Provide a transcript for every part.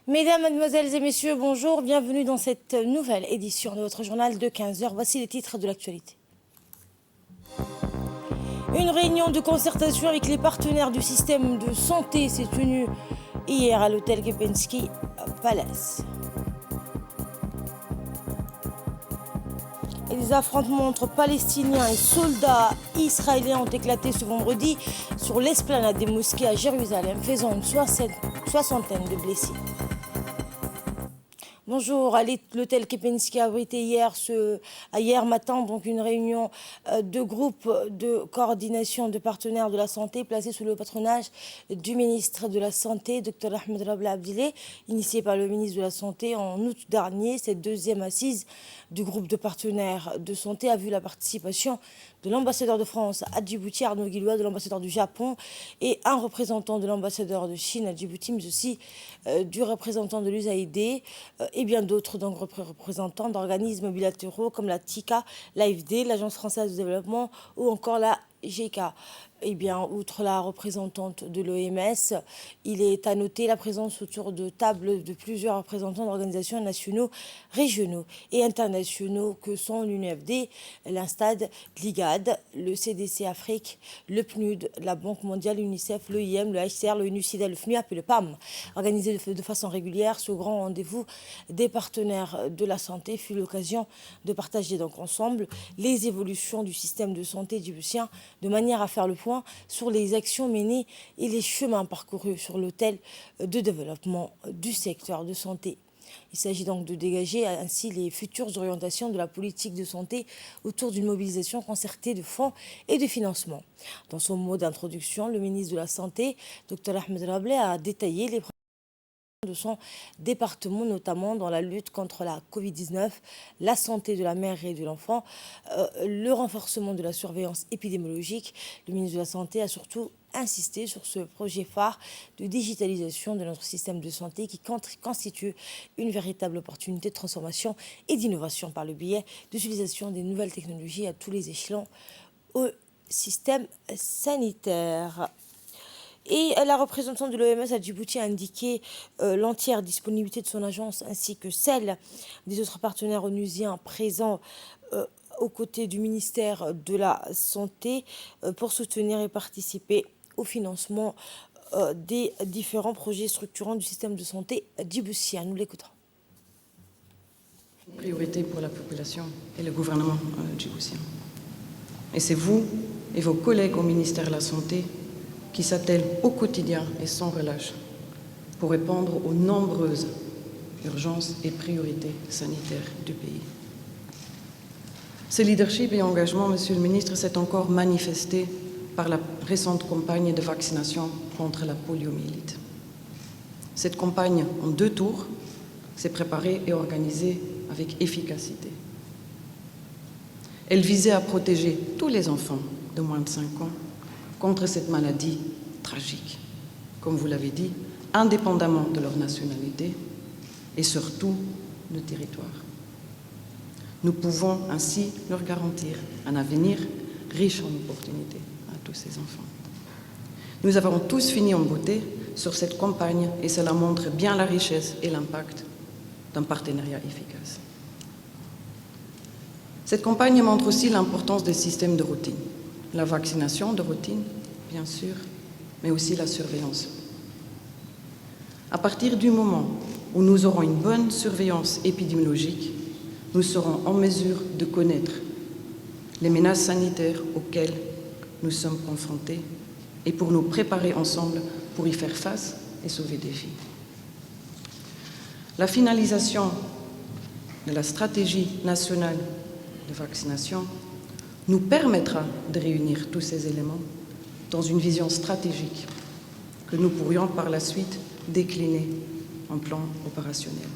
Mesdames, Mademoiselles et Messieurs, bonjour, bienvenue dans cette nouvelle édition de votre journal de 15 heures. Voici les titres de l'actualité. Une réunion de concertation avec les partenaires du système de santé s'est tenue hier à l'hôtel Kempinski Palace. Et des affrontements entre Palestiniens et soldats israéliens ont éclaté ce vendredi sur l'esplanade des mosquées à Jérusalem, faisant une soixantaine de blessés. Bonjour, à l'hôtel Kempinski a abrité hier matin donc une réunion de groupe de coordination de partenaires de la santé placée sous le patronage du ministre de la Santé, Dr Ahmed Rabla Abdileh, initiée par le ministre de la Santé en août dernier. Cette deuxième assise du groupe de partenaires de santé a vu la participation de l'ambassadeur de France à Djibouti, Arnaud Guillois, de l'ambassadeur du Japon et un représentant de l'ambassadeur de Chine à Djibouti, mais aussi du représentant de l'USAID et bien d'autres représentants d'organismes bilatéraux comme la TICA, l'AFD, l'Agence française de développement ou encore la GK. Eh bien, outre la représentante de l'OMS, il est à noter la présence autour de tables de plusieurs représentants d'organisations nationaux, régionaux et internationaux que sont l'UNFD, l'Instad, l'IGAD, le CDC Afrique, le PNUD, la Banque mondiale, l'UNICEF, l'OIM, le HCR, l'ONU-SIDA, le FNUAP et le PAM. Organisé de façon régulière, ce grand rendez-vous des partenaires de la santé fut l'occasion de partager donc ensemble les évolutions du système de santé djiboutien de manière à faire le point sur les actions menées et les chemins parcourus sur l'autel de développement du secteur de santé. Il s'agit donc de dégager ainsi les futures orientations de la politique de santé autour d'une mobilisation concertée de fonds et de financement. Dans son mot d'introduction, le ministre de la Santé, Dr Ahmed Rabla, a détaillé les de son département, notamment dans la lutte contre la Covid-19, la santé de la mère et de l'enfant, le renforcement de la surveillance épidémiologique. Le ministre de la Santé a surtout insisté sur ce projet phare de digitalisation de notre système de santé qui constitue une véritable opportunité de transformation et d'innovation par le biais d'utilisation des nouvelles technologies à tous les échelons au système sanitaire. Et la représentante de l'OMS à Djibouti a indiqué l'entière disponibilité de son agence ainsi que celle des autres partenaires onusiens présents aux côtés du ministère de la Santé pour soutenir et participer au financement des différents projets structurants du système de santé djiboutien. Nous l'écoutons. Priorité pour la population et le gouvernement djiboutien. Et c'est vous et vos collègues au ministère de la Santé qui s'attellent au quotidien et sans relâche pour répondre aux nombreuses urgences et priorités sanitaires du pays. Ce leadership et engagement, Monsieur le Ministre, s'est encore manifesté par la récente campagne de vaccination contre la poliomyélite. Cette campagne, en 2 tours, s'est préparée et organisée avec efficacité. Elle visait à protéger tous les enfants de moins de 5 ans contre cette maladie tragique, comme vous l'avez dit, indépendamment de leur nationalité et surtout de territoire. Nous pouvons ainsi leur garantir un avenir riche en opportunités à tous ces enfants. Nous avons tous fini en beauté sur cette campagne et cela montre bien la richesse et l'impact d'un partenariat efficace. Cette campagne montre aussi l'importance des systèmes de routine. La vaccination de routine, bien sûr, mais aussi la surveillance. À partir du moment où nous aurons une bonne surveillance épidémiologique, nous serons en mesure de connaître les menaces sanitaires auxquelles nous sommes confrontés et pour nous préparer ensemble pour y faire face et sauver des vies. La finalisation de la stratégie nationale de vaccination nous permettra de réunir tous ces éléments dans une vision stratégique que nous pourrions par la suite décliner en plan opérationnel.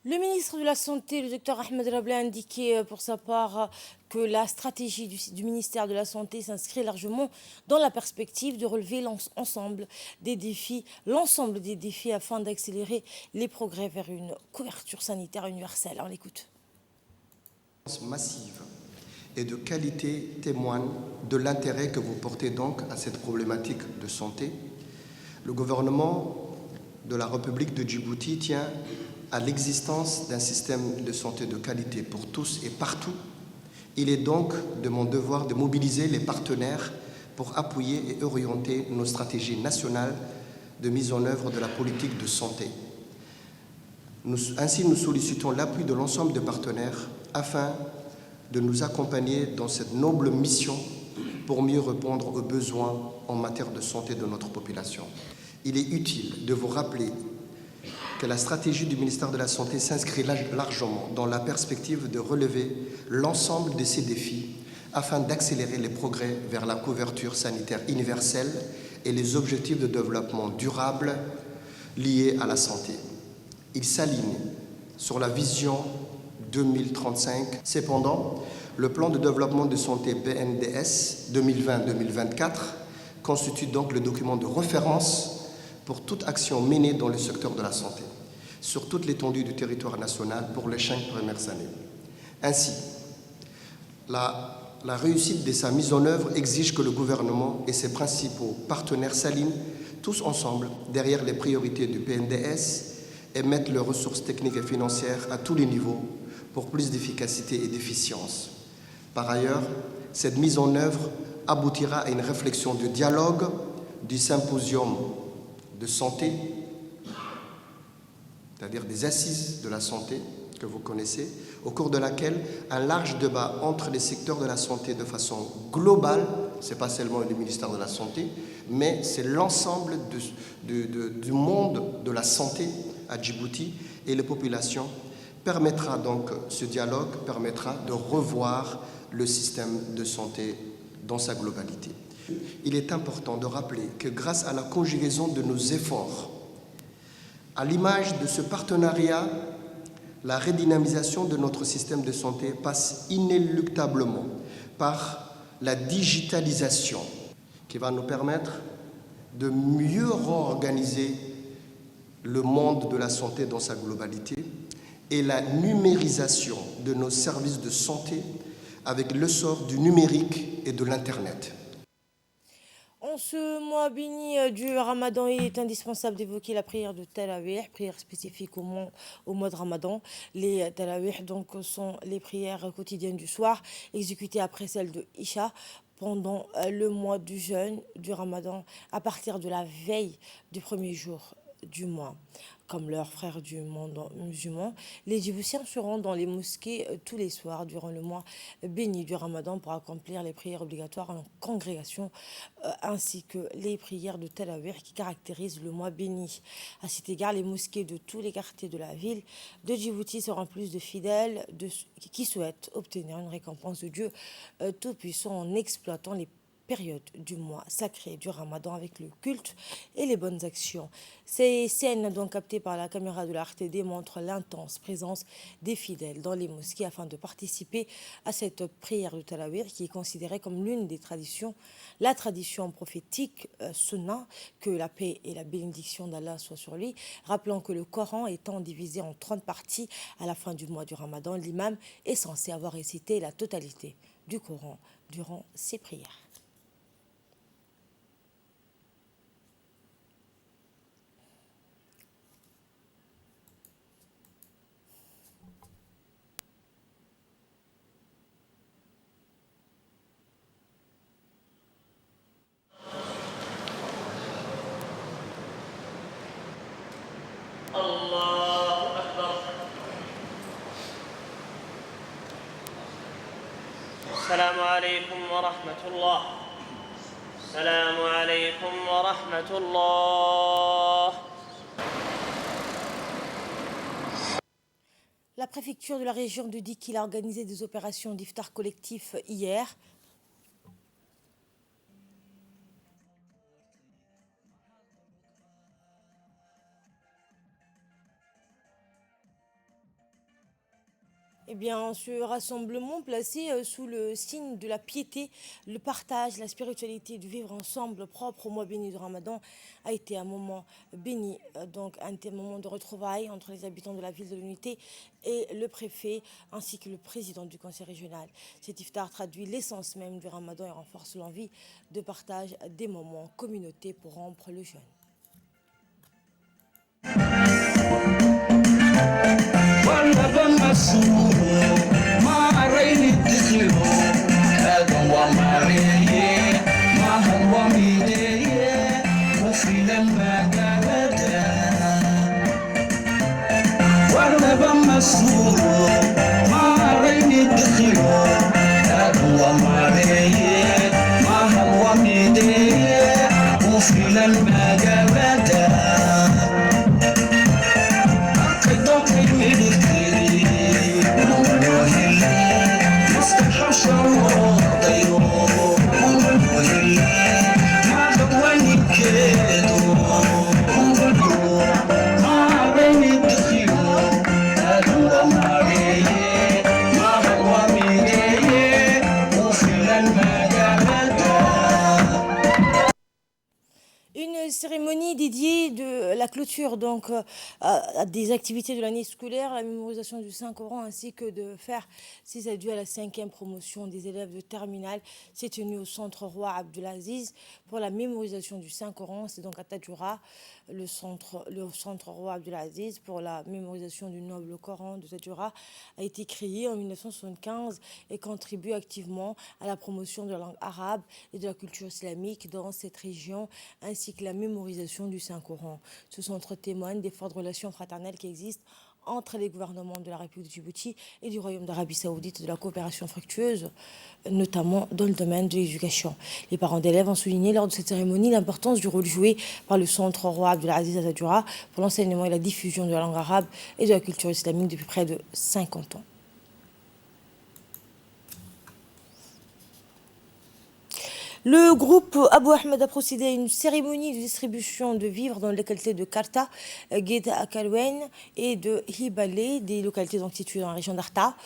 Le ministre de la Santé, le Dr Ahmed Rabla, a indiqué pour sa part que la stratégie du ministère de la Santé s'inscrit largement dans la perspective de relever l'ensemble des défis afin d'accélérer les progrès vers une couverture sanitaire universelle. On l'écoute. Massive et de qualité témoignent de l'intérêt que vous portez donc à cette problématique de santé. Le gouvernement de la République de Djibouti tient à l'existence d'un système de santé de qualité pour tous et partout. Il est donc de mon devoir de mobiliser les partenaires pour appuyer et orienter nos stratégies nationales de mise en œuvre de la politique de santé. Ainsi, nous sollicitons l'appui de l'ensemble des partenaires afin de nous accompagner dans cette noble mission pour mieux répondre aux besoins en matière de santé de notre population. Il est utile de vous rappeler que la stratégie du ministère de la Santé s'inscrit largement dans la perspective de relever l'ensemble de ces défis afin d'accélérer les progrès vers la couverture sanitaire universelle et les objectifs de développement durable liés à la santé. Il s'aligne sur la vision 2035. Cependant, le plan de développement de santé BNDS 2020-2024 constitue donc le document de référence pour toute action menée dans le secteur de la santé, sur toute l'étendue du territoire national pour les 5 premières années. Ainsi, la réussite de sa mise en œuvre exige que le gouvernement et ses principaux partenaires s'alignent tous ensemble derrière les priorités du PNDS et mettent leurs ressources techniques et financières à tous les niveaux pour plus d'efficacité et d'efficience. Par ailleurs, cette mise en œuvre aboutira à une réflexion de dialogue du symposium de santé, c'est-à-dire des assises de la santé que vous connaissez, au cours de laquelle un large débat entre les secteurs de la santé de façon globale, ce n'est pas seulement le ministère de la Santé, mais c'est l'ensemble du monde de la santé à Djibouti et les populations, permettra donc, ce dialogue permettra de revoir le système de santé dans sa globalité. Il est important de rappeler que grâce à la conjugaison de nos efforts, à l'image de ce partenariat, la redynamisation de notre système de santé passe inéluctablement par la digitalisation qui va nous permettre de mieux réorganiser le monde de la santé dans sa globalité et la numérisation de nos services de santé avec l'essor du numérique et de l'Internet. En ce mois béni du Ramadan, il est indispensable d'évoquer la prière de Tarawih, prière spécifique au mois de Ramadan. Les Tarawih donc sont les prières quotidiennes du soir, exécutées après celle de Isha pendant le mois du jeûne du Ramadan, à partir de la veille du premier jour du mois. Comme leurs frères du monde musulman, les Djiboutiens se rendent dans les mosquées tous les soirs durant le mois béni du Ramadan pour accomplir les prières obligatoires en congrégation ainsi que les prières de Tarawih qui caractérisent le mois béni. À cet égard, les mosquées de tous les quartiers de la ville de Djibouti se remplissent de fidèles qui souhaitent obtenir une récompense de Dieu Tout-Puissant en exploitant les période du mois sacré du Ramadan avec le culte et les bonnes actions. Ces scènes donc captées par la caméra de la RTD montrent l'intense présence des fidèles dans les mosquées afin de participer à cette prière de Tarawih qui est considérée comme l'une des traditions, la tradition prophétique sunna, que la paix et la bénédiction d'Allah soient sur lui. Rappelons que le Coran étant divisé en 30 parties à la fin du mois du Ramadan, l'imam est censé avoir récité la totalité du Coran durant ses prières. الله أكبر. السلام عليكم ورحمة الله. السلام عليكم ورحمة الله. La préfecture de la région de Dikil a organisé des opérations d'iftar collectif hier. Eh bien, ce rassemblement placé sous le signe de la piété, le partage, la spiritualité, du vivre ensemble propre au mois béni du Ramadan a été un moment béni, donc un moment de retrouvailles entre les habitants de la ville de l'Unité et le préfet ainsi que le président du conseil régional. Cet iftar traduit l'essence même du Ramadan et renforce l'envie de partage des moments communautés pour rompre le jeûne. Une cérémonie dédiée de la clôture donc à des activités de l'année scolaire, la mémorisation du Saint-Coran ainsi que de faire ses adieux à la 5e promotion des élèves de terminale s'est tenue au centre Roi Abdelaziz pour la mémorisation du Saint-Coran. C'est donc à Tadjoura, le centre Roi Abdelaziz pour la mémorisation du noble Coran de Tadjoura a été créé en 1975 et contribue activement à la promotion de la langue arabe et de la culture islamique dans cette région ainsi que la mémorisation du Saint-Coran. Ce centre témoigne des fortes relations fraternelles qui existent entre les gouvernements de la République de Djibouti et du Royaume d'Arabie Saoudite, de la coopération fructueuse, notamment dans le domaine de l'éducation. Les parents d'élèves ont souligné lors de cette cérémonie l'importance du rôle joué par le centre Roi Abdelaziz à Tadjoura pour l'enseignement et la diffusion de la langue arabe et de la culture islamique depuis près de 50 ans. Le groupe Abou Ahmed a procédé à une cérémonie de distribution de vivres dans les localités de Karta, Gueda Akalwen et de Hibale, des localités donc situées dans la région d'Arta.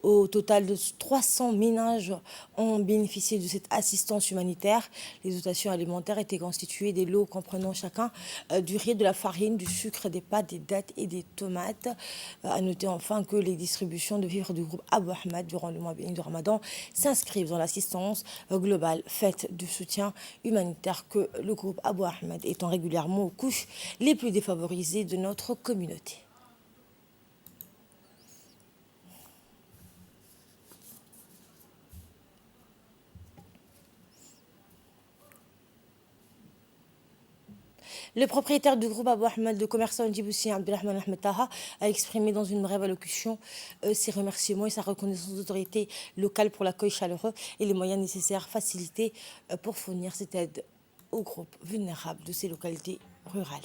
Au total de 300 ménages ont bénéficié de cette assistance humanitaire. Les dotations alimentaires étaient constituées des lots comprenant chacun du riz, de la farine, du sucre, des pâtes, des dattes et des tomates. À noter enfin que les distributions de vivres du groupe Abou Ahmed durant le mois béni du Ramadan s'inscrivent dans l'assistance globale faite du soutien humanitaire que le groupe Abou Ahmed étend régulièrement aux couches les plus défavorisées de notre communauté. Le propriétaire du groupe Abou Ahmed, le commerçant djiboutien Abdelrahman Ahmed Taha, a exprimé dans une brève allocution ses remerciements et sa reconnaissance aux autorités locales pour l'accueil chaleureux et les moyens nécessaires facilités pour fournir cette aide aux groupes vulnérables de ces localités rurales.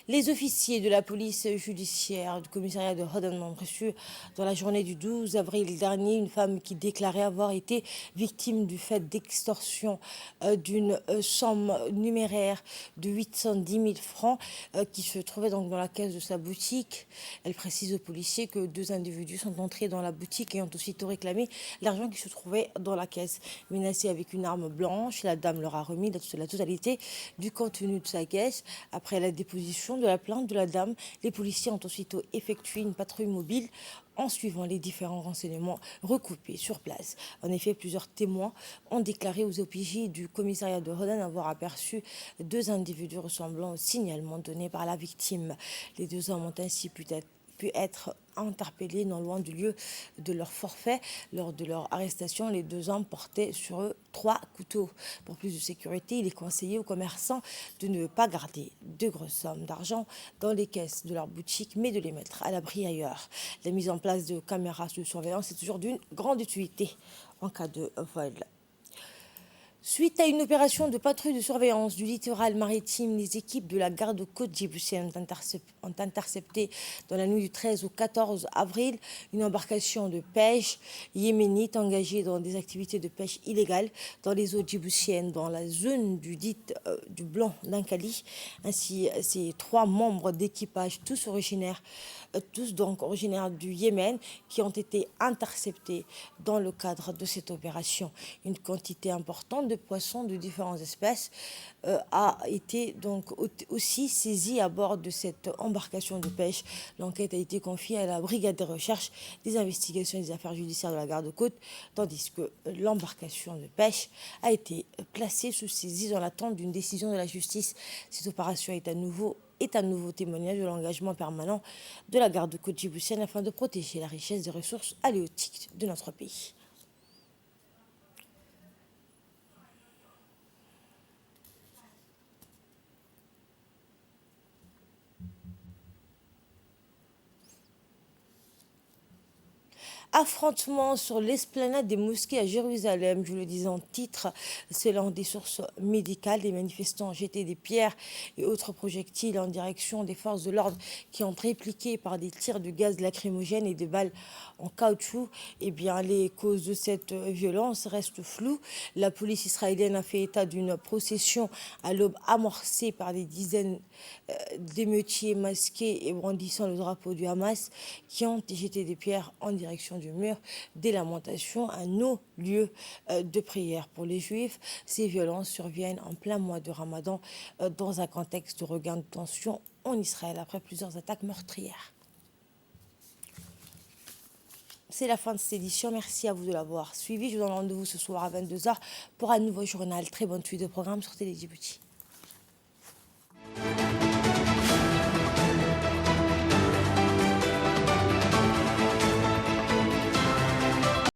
Les officiers de la police judiciaire du commissariat de Hodan ont reçu dans la journée du 12 avril dernier une femme qui déclarait avoir été victime du fait d'extorsion d'une somme numéraire de 810 000 francs qui se trouvait donc dans la caisse de sa boutique. Elle précise aux policiers que 2 individus sont entrés dans la boutique et ont aussitôt réclamé l'argent qui se trouvait dans la caisse. Menacée avec une arme blanche, la dame leur a remis la totalité du contenu de sa caisse. Après la déposition de la plainte de la dame, les policiers ont aussitôt effectué une patrouille mobile en suivant les différents renseignements recoupés sur place. En effet, plusieurs témoins ont déclaré aux OPJ du commissariat de Hodan avoir aperçu 2 individus ressemblant au signalement donné par la victime. Les 2 hommes ont ainsi pu être interpellés non loin du lieu de leur forfait. Lors de leur arrestation, les 2 hommes portaient sur eux 3 couteaux. Pour plus de sécurité, il est conseillé aux commerçants de ne pas garder de grosses sommes d'argent dans les caisses de leur boutique, mais de les mettre à l'abri ailleurs. La mise en place de caméras de surveillance est toujours d'une grande utilité en cas de vol. Suite à une opération de patrouille de surveillance du littoral maritime, les équipes de la garde-côte djiboutienne ont intercepté dans la nuit du 13 au 14 avril une embarcation de pêche yéménite engagée dans des activités de pêche illégales dans les eaux djiboutiennes, dans la zone du Blanc d'Ankali. Ainsi, ces 3 membres d'équipage, tous donc originaires du Yémen, qui ont été interceptés dans le cadre de cette opération. Une quantité importante de poissons de différentes espèces a été donc aussi saisie à bord de cette embarcation de pêche. L'enquête a été confiée à la brigade de recherche des investigations et des affaires judiciaires de la garde-côte, tandis que l'embarcation de pêche a été placée sous saisie dans l'attente d'une décision de la justice. Cette opération est un nouveau témoignage de l'engagement permanent de la garde-côte djiboutienne afin de protéger la richesse des ressources halieutiques de notre pays. Affrontement sur l'esplanade des mosquées à Jérusalem, je le disais en titre, selon des sources médicales, des manifestants ont jeté des pierres et autres projectiles en direction des forces de l'ordre qui ont répliqué par des tirs de gaz lacrymogène et de balles en caoutchouc. Eh bien, les causes de cette violence restent floues. La police israélienne a fait état d'une procession à l'aube amorcée par des dizaines d'émeutiers masqués et brandissant le drapeau du Hamas qui ont jeté des pierres en direction du mur des lamentations, un haut lieu de prière pour les Juifs. Ces violences surviennent en plein mois de Ramadan dans un contexte de regain de tension en Israël après plusieurs attaques meurtrières. C'est la fin de cette édition. Merci à vous de l'avoir suivi. Je vous donne rendez-vous ce soir à 22h pour un nouveau journal. Très bonne suite de programme sur Télé Djibouti.